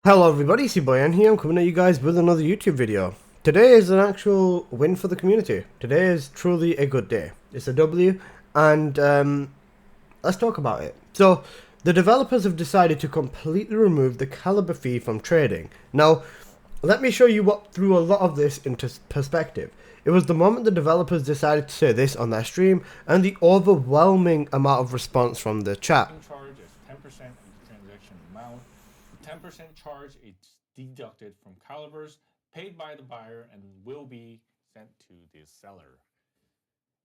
Hello everybody, it's your boy Ann here. I'm coming at you guys with another YouTube video. Today is an actual win for the community. Today is truly a good day. It's a W, and let's talk about it. So, the developers have decided to completely remove the caliber fee from trading. Now, let me show you what threw a lot of this into perspective. It was the moment the developers decided to say this on their stream, and the overwhelming amount of response from the chat. Charge is 10% of the transaction amount. The 10% charge is deducted from calibers paid by the buyer and will be sent to the seller.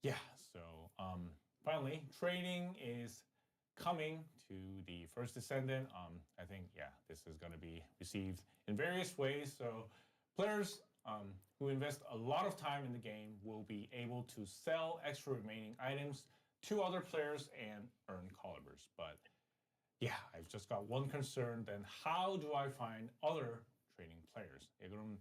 Yeah, so finally, trading is coming to the first Descendant. I think, yeah, this is going to be received in various ways. So players who invest a lot of time in the game will be able to sell extra remaining items to other players and earn calibers. But yeah, I've just got one concern. Then how do I find other trading players? 그럼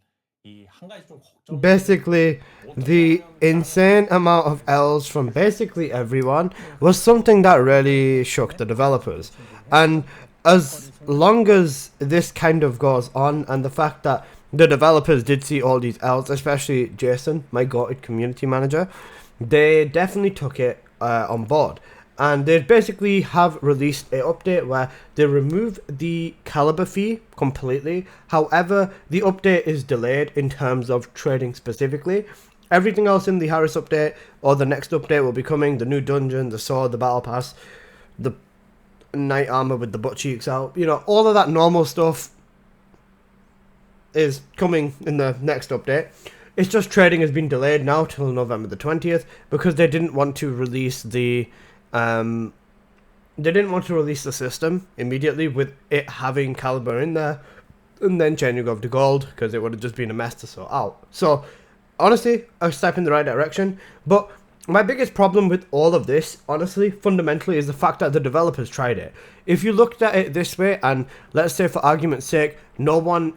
한 가지 좀 걱정이 Basically, the insane amount of L's from basically everyone was something that really shook the developers. And as long as this kind of goes on, and the fact that the developers did see all these L's, especially Jason, my goated community manager, they definitely took it on board. And they basically have released an update where they remove the caliber fee completely. However, the update is delayed in terms of trading specifically. Everything else in the Harris update or the next update will be coming. The new dungeon, the sword, the battle pass, the knight armor with the butt cheeks out. You know, all of that normal stuff is coming in the next update. It's just trading has been delayed now till November the 20th because they didn't want to release the system immediately with it having caliber in there and then changing over to gold because it would have just been a mess to sort out. So honestly, a step in the right direction. But my biggest problem with all of this, honestly, fundamentally, is the fact that the developers tried it. If you looked at it this way, and let's say for argument's sake, no one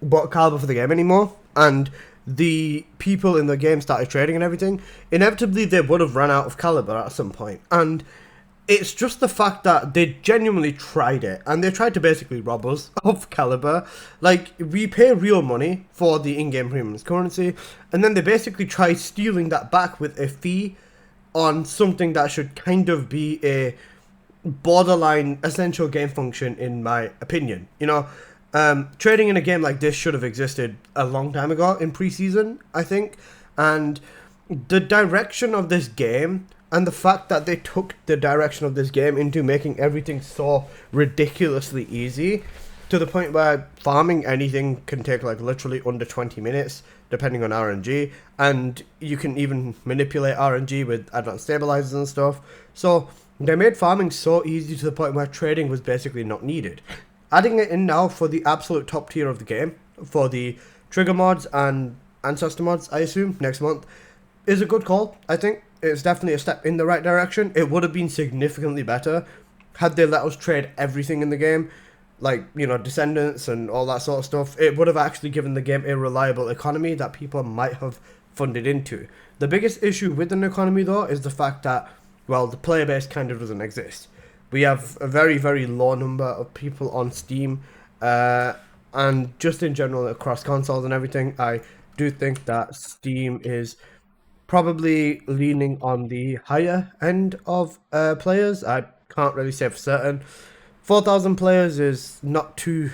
bought caliber for the game anymore, and the people in the game started trading and everything, inevitably they would have run out of caliber at some point. And it's just the fact that they genuinely tried it, and they tried to basically rob us of caliber. Like, we pay real money for the in-game premium currency, and then they basically tried stealing that back with a fee on something that should kind of be a borderline essential game function, in my opinion. You know, trading in a game like this should have existed a long time ago in preseason, I think. And the direction of this game and the fact that they took the direction of this game into making everything so ridiculously easy to the point where farming anything can take like literally under 20 minutes depending on RNG, and you can even manipulate RNG with advanced stabilizers and stuff. So they made farming so easy to the point where trading was basically not needed. Adding it in now for the absolute top tier of the game, for the trigger mods and ancestor mods, I assume, next month, is a good call. I think it's definitely a step in the right direction. It would have been significantly better had they let us trade everything in the game, like, you know, Descendants and all that sort of stuff. It would have actually given the game a reliable economy that people might have funded into. The biggest issue with an economy, though, is the fact that, well, the player base kind of doesn't exist. We have a very, very low number of people on Steam, and just in general across consoles and everything. I do think that Steam is probably leaning on the higher end of players. I can't really say for certain. 4,000 players is not too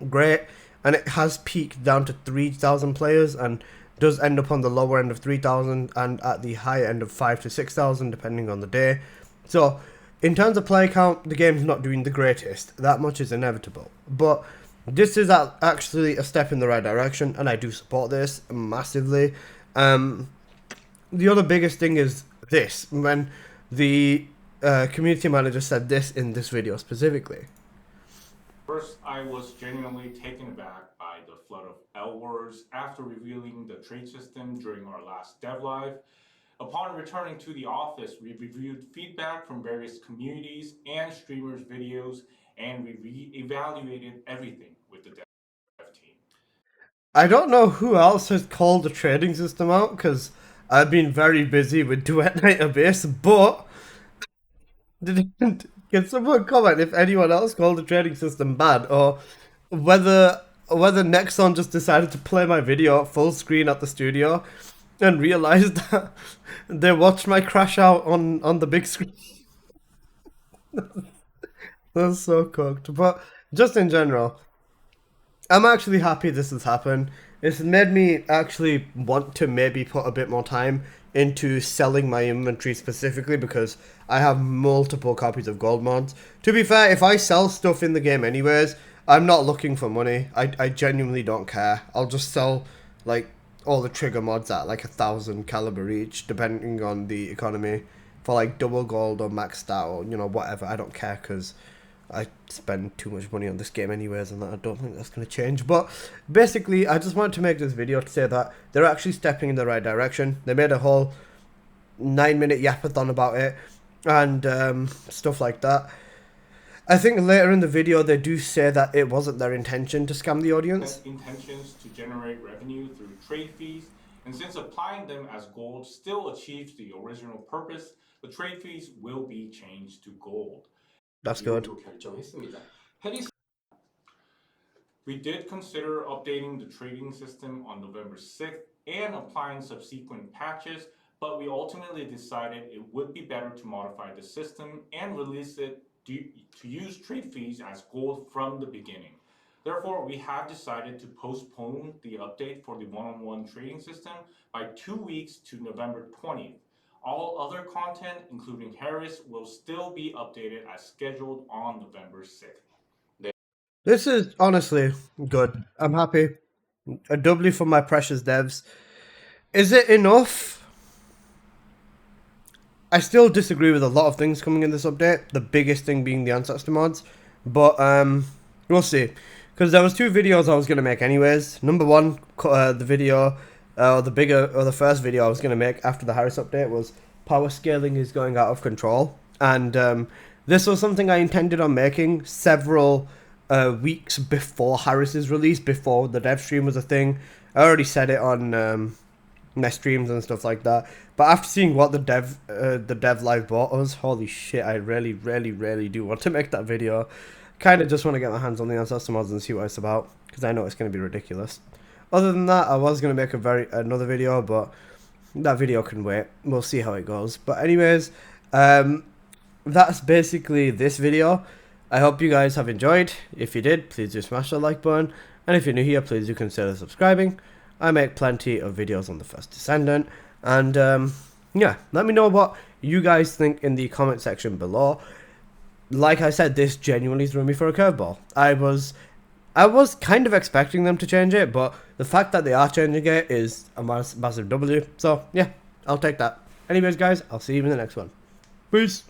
great, and it has peaked down to 3,000 players and does end up on the lower end of 3,000 and at the high end of 5 to 6,000 depending on the day. So in terms of player count, the game's not doing the greatest. That much is inevitable. But this is actually a step in the right direction, and I do support this massively. The other biggest thing is this, when the community manager said this in this video specifically. First, I was genuinely taken aback by the flood of L words after revealing the trade system during our last dev live. Upon returning to the office, we reviewed feedback from various communities and streamers' videos, and we re-evaluated everything with the dev team. I don't know who else has called the trading system out because I've been very busy with Duet Night Abyss, but Can someone comment if anyone else called the trading system bad, or whether Nexon just decided to play my video at full screen at the studio and realized that they watched my crash out on the big screen? That's so cooked. But just in general, I'm actually happy this has happened. It's made me actually want to maybe put a bit more time into selling my inventory specifically because I have multiple copies of gold mods. To be fair, if I sell stuff in the game anyways, I'm not looking for money. I genuinely don't care. I'll just sell like all the trigger mods at like 1,000 caliber each, depending on the economy, for like double gold or maxed out or whatever. I don't care because I spend too much money on this game anyways, and I don't think that's going to change. But basically, I just wanted to make this video to say that they're actually stepping in the right direction. They made a whole 9-minute yapathon about it and stuff like that. I think later in the video they do say that it wasn't their intention to scam the audience. Intentions to generate revenue through trade fees, and since applying them as gold still achieves the original purpose, the trade fees will be changed to gold. That's good. We did consider updating the trading system on November 6th and applying subsequent patches, but we ultimately decided it would be better to modify the system and release it to use trade fees as gold from the beginning. Therefore, we have decided to postpone the update for the one-on-one trading system by 2 weeks to November 20th. All other content, including Harris, will still be updated as scheduled on November 6th. This is honestly good. I'm happy. A doubly for my precious devs. Is it enough? I still disagree with a lot of things coming in this update. The biggest thing being the ancestor mods. But we'll see. Because there was 2 videos I was going to make anyways. Number 1, the video, the first video I was going to make after the Harris update was power scaling is going out of control. And this was something I intended on making several weeks before Harris's release, before the dev stream was a thing. I already said it on my streams and stuff like that. But after seeing what the dev live bought us, holy shit, I really do want to make that video. Kind of just want to get my hands on the ancestor mods and see what it's about, because I know it's going to be ridiculous. Other than that, I was going to make another video, but that video can wait. We'll see how it goes. But anyways, that's basically this video. I hope you guys have enjoyed. If you did, please do smash the like button. And if you're new here, please do consider subscribing. I make plenty of videos on the first Descendant. And yeah, let me know what you guys think in the comment section below. Like I said, this genuinely threw me for a curveball. I was kind of expecting them to change it, but the fact that they are changing it is a massive W. So yeah, I'll take that. Anyways, guys, I'll see you in the next one. Peace.